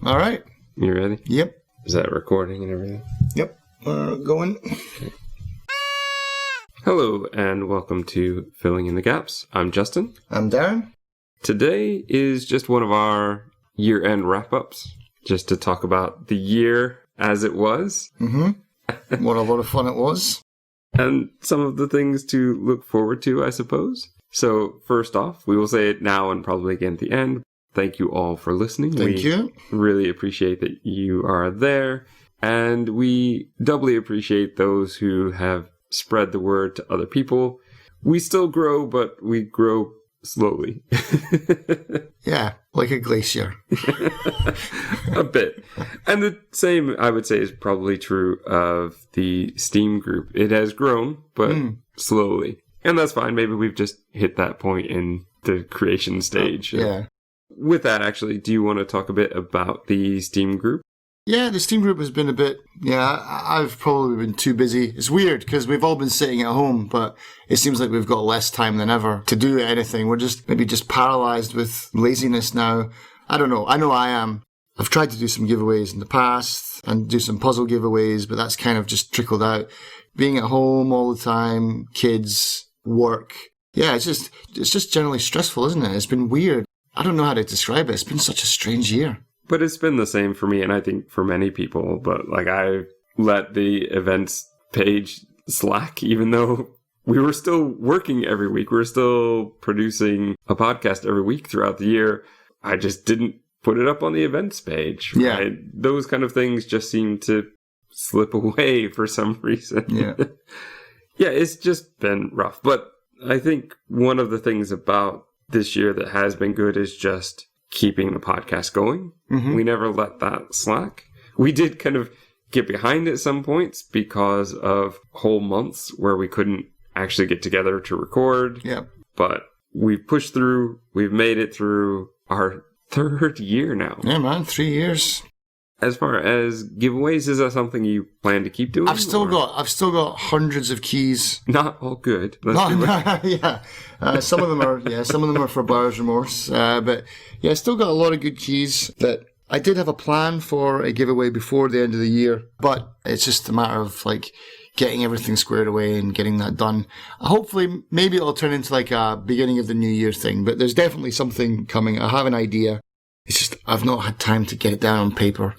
All right. You ready? Yep. Is that recording and everything? Yep. Going. Okay. Hello, and welcome to Filling in the Gaps. I'm Justin. I'm Darren. Today is just one of our year-end wrap-ups, just to talk about the year as it was. Mm-hmm. What a lot of fun it was. And some of the things to look forward to, I suppose. So, first off, we will say it now and probably again at the end. Thank you all for listening. Thank you. Really appreciate that you are there. And we doubly appreciate those who have spread the word to other people. We still grow, but we grow slowly. Yeah, like a glacier. A bit. And the same, I would say, is probably true of the Steam group. It has grown, but slowly. And that's fine. Maybe we've just hit that point in the creation stage. Yeah. With that, actually, do you want to talk a bit about the Steam group? Yeah, the Steam group has been a bit, I've probably been too busy. It's weird because we've all been sitting at home, but it seems like we've got less time than ever to do anything. We're just maybe just paralyzed with laziness now. I don't know. I know I am. I've tried to do some giveaways in the past and do some puzzle giveaways, but that's kind of just trickled out. Being at home all the time, kids, work. Yeah, it's just generally stressful, isn't it? It's been weird. I don't know how to describe it. It's been such a strange year. But it's been the same for me, and I think for many people. But like, I let the events page slack, even though we were still working every week. We were still producing a podcast every week throughout the year. I just didn't put it up on the events page. Yeah. Right? Those kind of things just seem to slip away for some reason. Yeah. Yeah, it's just been rough. But I think one of the things about this year that has been good is just keeping the podcast going. Mm-hmm. We never let that slack. We did kind of get behind at some points because of whole months where we couldn't actually get together to record. Yeah. But we've pushed through. We've made it through our third year now. Yeah, man, 3 years. As far as giveaways, is that something you plan to keep doing? I've still got hundreds of keys. Not all good. Yeah. Some of them are for buyer's remorse. But yeah, I still got a lot of good keys that I did have a plan for a giveaway before the end of the year, but it's just a matter of like getting everything squared away and getting that done. Hopefully, maybe it'll turn into like a beginning of the new year thing, but there's definitely something coming. I have an idea. It's just, I've not had time to get it down on paper.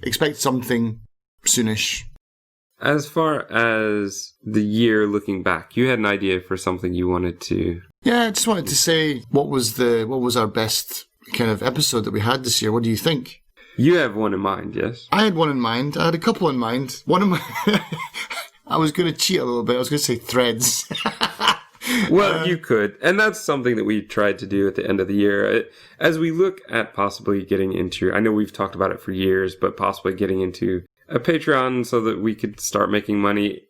Expect something soonish. As far as the year looking back, you had an idea for something you wanted to... Yeah, I just wanted to say, what was our best kind of episode that we had this year? What do you think? You have one in mind, yes? I had one in mind. I had a couple in mind. One of my... I was going to cheat a little bit. I was going to say threads. Well, you could. And that's something that we tried to do at the end of the year. As we look at possibly getting into, I know we've talked about it for years, but possibly getting into a Patreon so that we could start making money.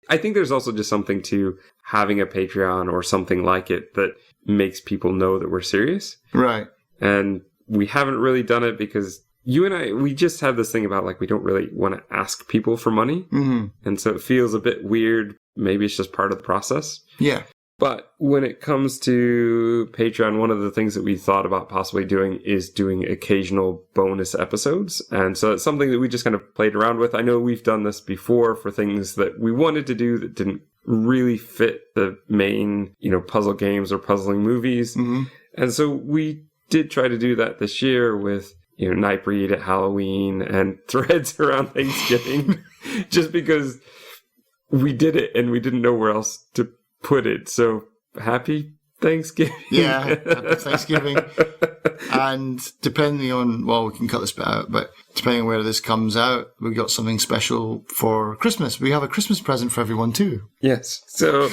I think there's also just something to having a Patreon or something like it that makes people know that we're serious. Right. And we haven't really done it because you and I, we just have this thing about like, we don't really want to ask people for money. Mm-hmm. And so it feels a bit weird. Maybe it's just part of the process. Yeah. But when it comes to Patreon, one of the things that we thought about possibly doing is doing occasional bonus episodes. And so it's something that we just kind of played around with. I know we've done this before for things that we wanted to do that didn't really fit the main, puzzle games or puzzling movies. Mm-hmm. And so we did try to do that this year with, Nightbreed at Halloween and threads around Thanksgiving, just because we did it and we didn't know where else to put it. So happy Thanksgiving. Yeah, happy Thanksgiving. And depending on, we can cut this bit out, but depending on where this comes out, we've got something special for Christmas. We have a Christmas present for everyone too. Yes. So,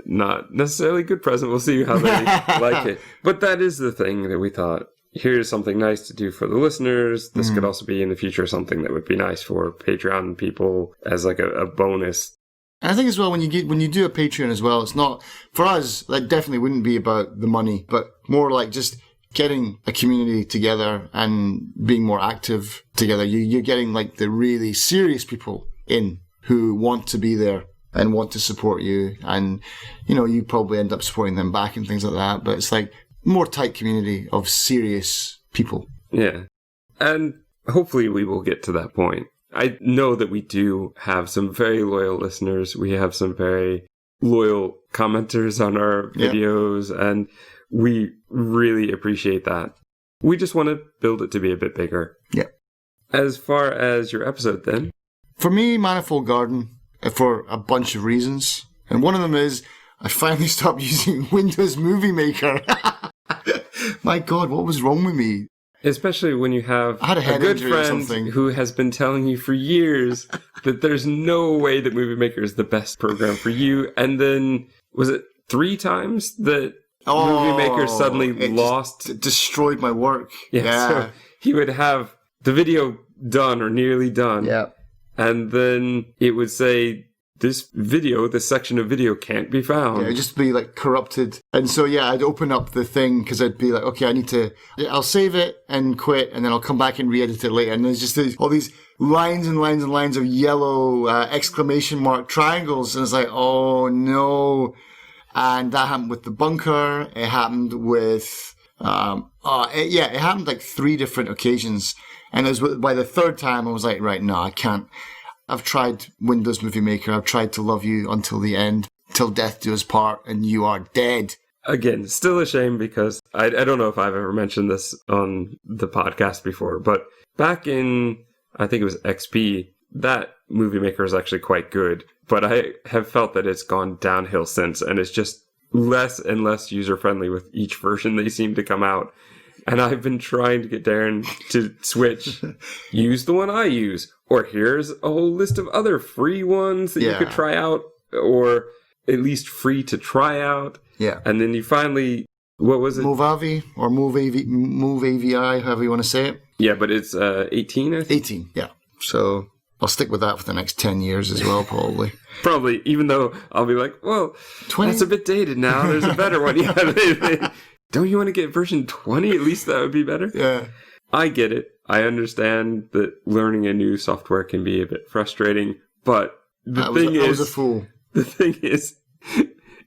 not necessarily a good present. We'll see how they like it. But that is the thing that we thought, here's something nice to do for the listeners. This could also be in the future something that would be nice for Patreon people as like a bonus. And I think as well, when you do a Patreon as well, it's not, for us, that definitely wouldn't be about the money, but more like just getting a community together and being more active together. You're getting like the really serious people in who want to be there and want to support you. And, you probably end up supporting them back and things like that. But it's like more tight community of serious people. Yeah. And hopefully we will get to that point. I know that we do have some very loyal listeners. We have some very loyal commenters on our videos, and we really appreciate that. We just want to build it to be a bit bigger. Yeah. As far as your episode then? For me, Manifold Garden, for a bunch of reasons. And one of them is I finally stopped using Windows Movie Maker. My God, what was wrong with me? Especially when you have I had a good friend who has been telling you for years that there's no way that Movie Maker is the best program for you. And then, was it 3 times that Movie Maker suddenly lost? It destroyed my work. Yeah. So he would have the video done or nearly done. Yeah. And then it would say, this section of video can't be found. Yeah, it'd just be like corrupted. And so, I'd open up the thing because I'd be like, okay, I'll save it and quit, and then I'll come back and re-edit it later. And there's just all these lines and lines and lines of yellow exclamation mark triangles. And it's like, oh no. And that happened with the bunker. It happened with, it happened like 3 different occasions. And it was by the 3rd time, I was like, right, no, I can't. I've tried Windows Movie Maker. I've tried to love you until the end, till death do us part, and you are dead. Again, still a shame because I don't know if I've ever mentioned this on the podcast before, but back in, I think it was XP, that Movie Maker is actually quite good, but I have felt that it's gone downhill since, and it's just less and less user-friendly with each version they seem to come out. And I've been trying to get Darren to switch, use the one I use, or here's a whole list of other free ones that you could try out, or at least free to try out. Yeah. And then you finally, what was it? Movavi, or MoveAVI, however you want to say it. Yeah, but it's 18, I think? 18, yeah. So I'll stick with that for the next 10 years as well, probably. Probably, even though I'll be like, well, 20? That's a bit dated now. There's a better one. Yeah, don't you want to get version 20? At least that would be better. Yeah. I get it. I understand that learning a new software can be a bit frustrating, but I was a fool. The thing is,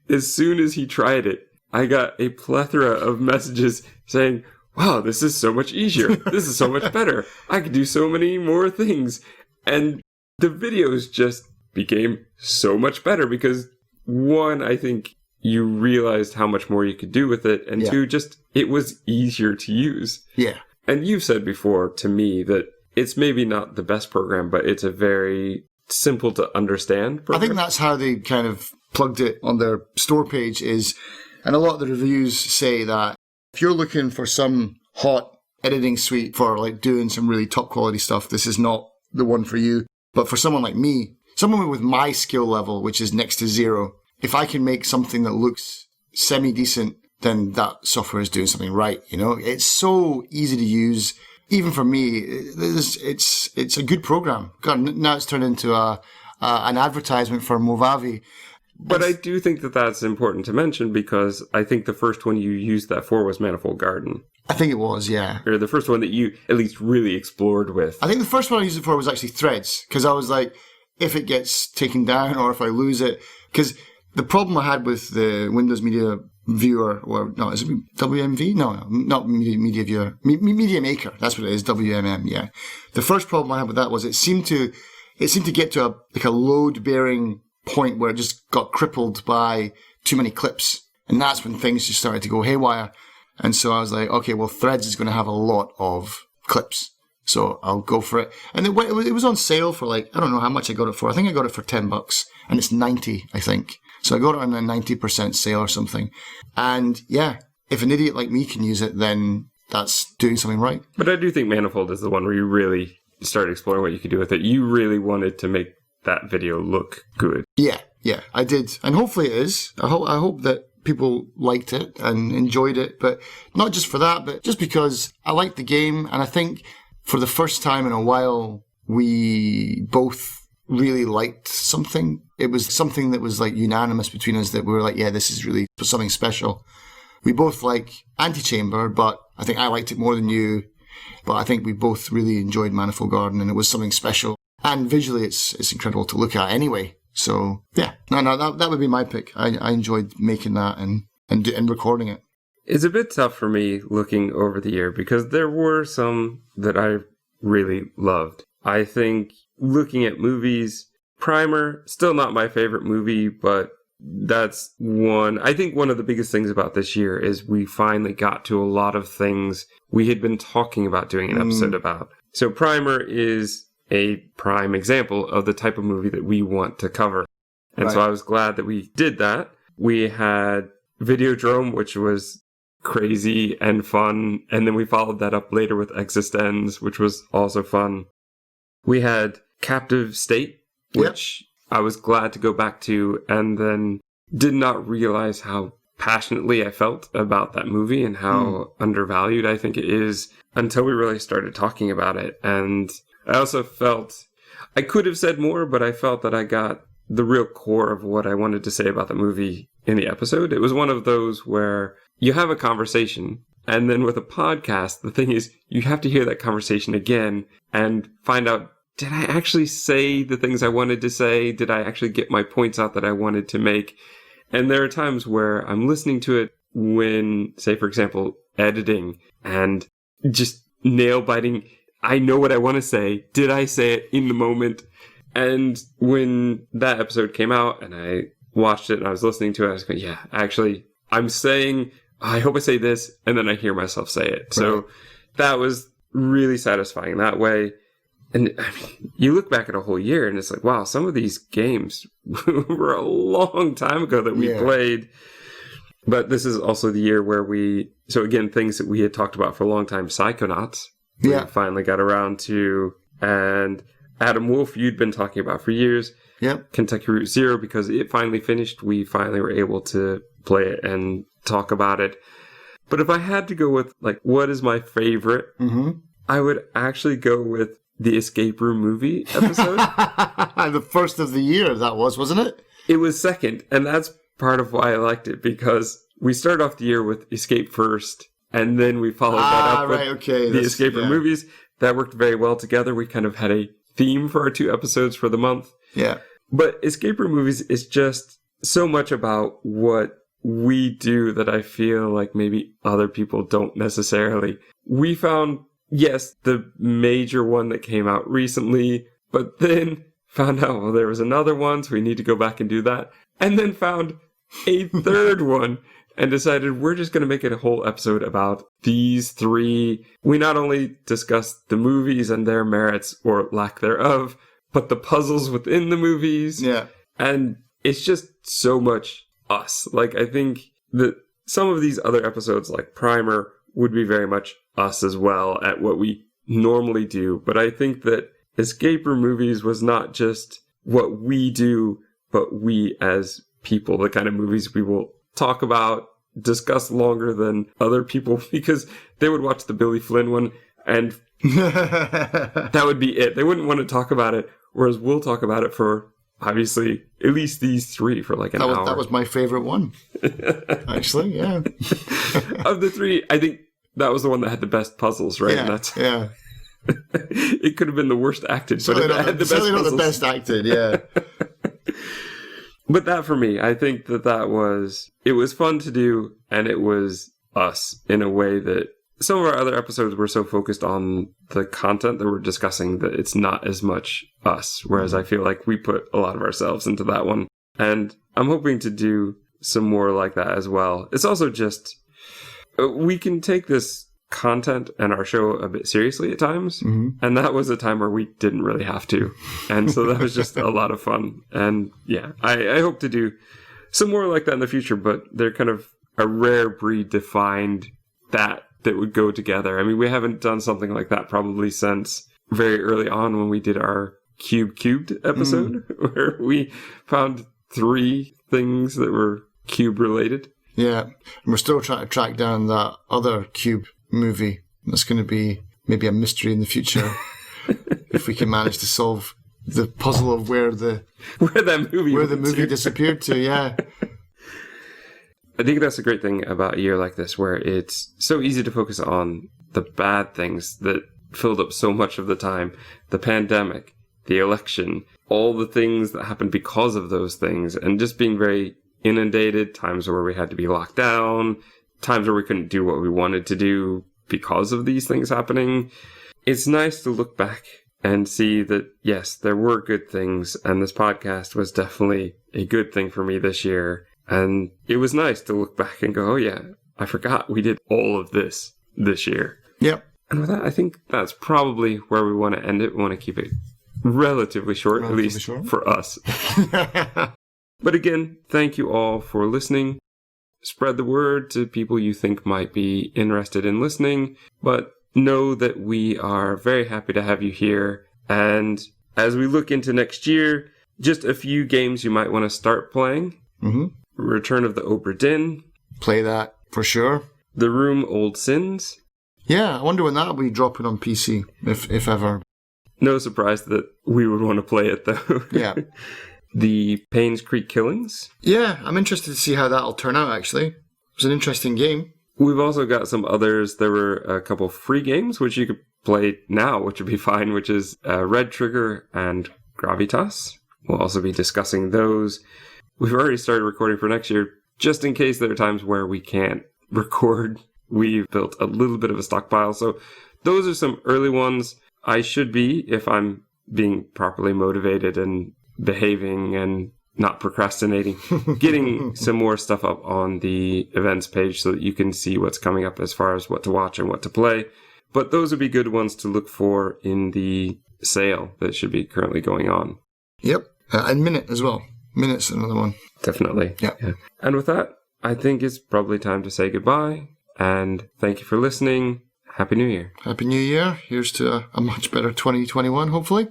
as soon as he tried it, I got a plethora of messages saying, wow, this is so much easier. This is so much better. I could do so many more things. And the videos just became so much better because, one, I think you realized how much more you could do with it, and 2, just it was easier to use. Yeah. And you've said before to me that it's maybe not the best program, but it's a very simple to understand program. I think that's how they kind of plugged it on their store page and a lot of the reviews say that if you're looking for some hot editing suite for like doing some really top quality stuff, this is not the one for you. But for someone like me, someone with my skill level, which is next to 0, if I can make something that looks semi-decent, then that software is doing something right, you know? It's so easy to use. Even for me, it's a good program. God, now it's turned into an advertisement for Movavi. But I do think that that's important to mention because I think the first one you used that for was Manifold Garden. I think it was, yeah. Or the first one that you at least really explored with. I think the first one I used it for was actually Threads, because I was like, if it gets taken down or if I lose it, because the problem I had with the Windows Media Viewer, or no, is it WMV? No, not Media Viewer. Media Maker, that's what it is, WMM, yeah. The first problem I had with that was it seemed to get to a load-bearing point where it just got crippled by too many clips. And that's when things just started to go haywire. And so I was like, okay, well, Threads is going to have a lot of clips. So I'll go for it. And it was on sale for like, I don't know how much I got it for. I think I got it for $10 and it's 90, I think. So I got it on a 90% sale or something. And yeah, if an idiot like me can use it, then that's doing something right. But I do think Manifold is the one where you really started exploring what you could do with it. You really wanted to make that video look good. Yeah, I did. And hopefully it is. I hope that people liked it and enjoyed it. But not just for that, but just because I liked the game. And I think for the first time in a while, we both really liked something. It was something that was like unanimous between us that we were like, yeah, this is really something special. We both like Antichamber, but I think I liked it more than you. But I think we both really enjoyed Manifold Garden and it was something special. And visually, it's incredible to look at anyway. So, yeah. No, that would be my pick. I enjoyed making that and recording it. It's a bit tough for me looking over the year because there were some that I really loved. I think looking at movies, Primer, still not my favorite movie, but that's one. I think one of the biggest things about this year is we finally got to a lot of things we had been talking about doing an episode about. So Primer is a prime example of the type of movie that we want to cover. And so I was glad that we did that. We had Videodrome, which was crazy and fun. And then we followed that up later with Existenz, which was also fun. We had Captive State, which I was glad to go back to, and then did not realize how passionately I felt about that movie and how undervalued I think it is until we really started talking about it. And I also felt I could have said more, but I felt that I got the real core of what I wanted to say about the movie in the episode. It was one of those where you have a conversation, and then with a podcast, the thing is you have to hear that conversation again and find out, did I actually say the things I wanted to say? Did I actually get my points out that I wanted to make? And there are times where I'm listening to it when, say, for example, editing and just nail biting. I know what I want to say. Did I say it in the moment? And when that episode came out and I watched it and I was listening to it, I was going, yeah, actually, I'm saying, I hope I say this. And then I hear myself say it. Right. So that was really satisfying that way. And I mean, you look back at a whole year and it's like, wow, some of these games were a long time ago that we played. But this is also the year where so again, things that we had talked about for a long time, Psychonauts, we finally got around to, and Adam Wolf, you'd been talking about for years. Yep. Kentucky Route Zero, because it finally finished, we finally were able to play it and talk about it. But if I had to go with, like, what is my favorite, I would actually go with the Escape Room movie episode. The first of the year, that was, wasn't it? It was second, and that's part of why I liked it, because we started off the year with Escape first, and then we followed that up with the Escape Room movies. That worked very well together. We kind of had a theme for our 2 episodes for the month. Yeah. But Escape Room movies is just so much about what we do that I feel like maybe other people don't necessarily. We found, yes, the major one that came out recently, but then found out, well, there was another one, so we need to go back and do that. And then found a third one and decided we're just going to make it a whole episode about these 3. We not only discussed the movies and their merits or lack thereof, but the puzzles within the movies. Yeah. And it's just so much us. Like, I think that some of these other episodes, like Primer, would be very much us as well at what we normally do. But I think that Escape Room movies was not just what we do, but we as people, the kind of movies we will talk about, discuss longer than other people, because they would watch the Billy Flynn one and that would be it. They wouldn't want to talk about it, whereas we'll talk about it for, obviously, at least these 3 for like an hour. That was my favorite one. Actually, yeah. Of the 3, I think that was the one that had the best puzzles, right? Yeah, It could have been the worst acted, but it had the best puzzles. Not the best acted, yeah. But that for me, I think that it was fun to do, and it was us in a way that some of our other episodes were so focused on the content that we're discussing that it's not as much us, whereas I feel like we put a lot of ourselves into that one. And I'm hoping to do some more like that as well. It's also just, we can take this content and our show a bit seriously at times. And that was a time where we didn't really have to. And so that was just a lot of fun. And yeah, I hope to do some more like that in the future, but they're kind of a rare breed to find that would go together. I mean, we haven't done something like that probably since very early on when we did our Cubed episode, where we found 3 things that were Cube related. Yeah, and we're still trying to track down that other Cube movie. That's going to be maybe a mystery in the future if we can manage to solve the puzzle of where the movie disappeared to. Yeah. I think that's a great thing about a year like this, where it's so easy to focus on the bad things that filled up so much of the time. The pandemic, the election, all the things that happened because of those things, and just being very inundated, times where we had to be locked down, times where we couldn't do what we wanted to do because of these things happening, it's nice to look back and see that, yes, there were good things, and this podcast was definitely a good thing for me this year. And it was nice to look back and go, oh yeah, I forgot we did all of this year. Yep. And with that, I think that's probably where we want to end it. We want to keep it relatively short, at least for us. But again, thank you all for listening. Spread the word to people you think might be interested in listening, but know that we are very happy to have you here. And as we look into next year, just a few games you might want to start playing. Mm-hmm. Return of the Obra Dinn. Play that for sure. The Room Old Sins. Yeah, I wonder when that'll be dropping on PC, if ever. No surprise that we would want to play it, though. Yeah. The Paynes Creek Killings. Yeah, I'm interested to see how that'll turn out, actually. It was an interesting game. We've also got some others. There were a couple free games, which you could play now, which would be fine, which is Red Trigger and Gravitas. We'll also be discussing those. We've already started recording for next year, just in case there are times where we can't record. We've built a little bit of a stockpile. So those are some early ones. I should be, if I'm being properly motivated and behaving and not procrastinating, getting some more stuff up on the events page so that you can see what's coming up as far as what to watch and what to play. But those would be good ones to look for in the sale that should be currently going on. Yep. And Minute as well. Minute's another one. Definitely. Yeah. And with that, I think it's probably time to say goodbye. And thank you for listening. Happy New Year. Happy New Year. Here's to a much better 2021, hopefully.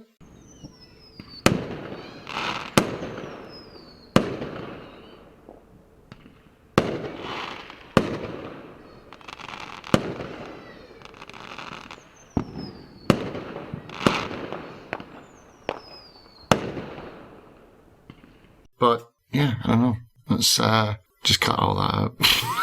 But, yeah, I don't know. Let's just cut all that out.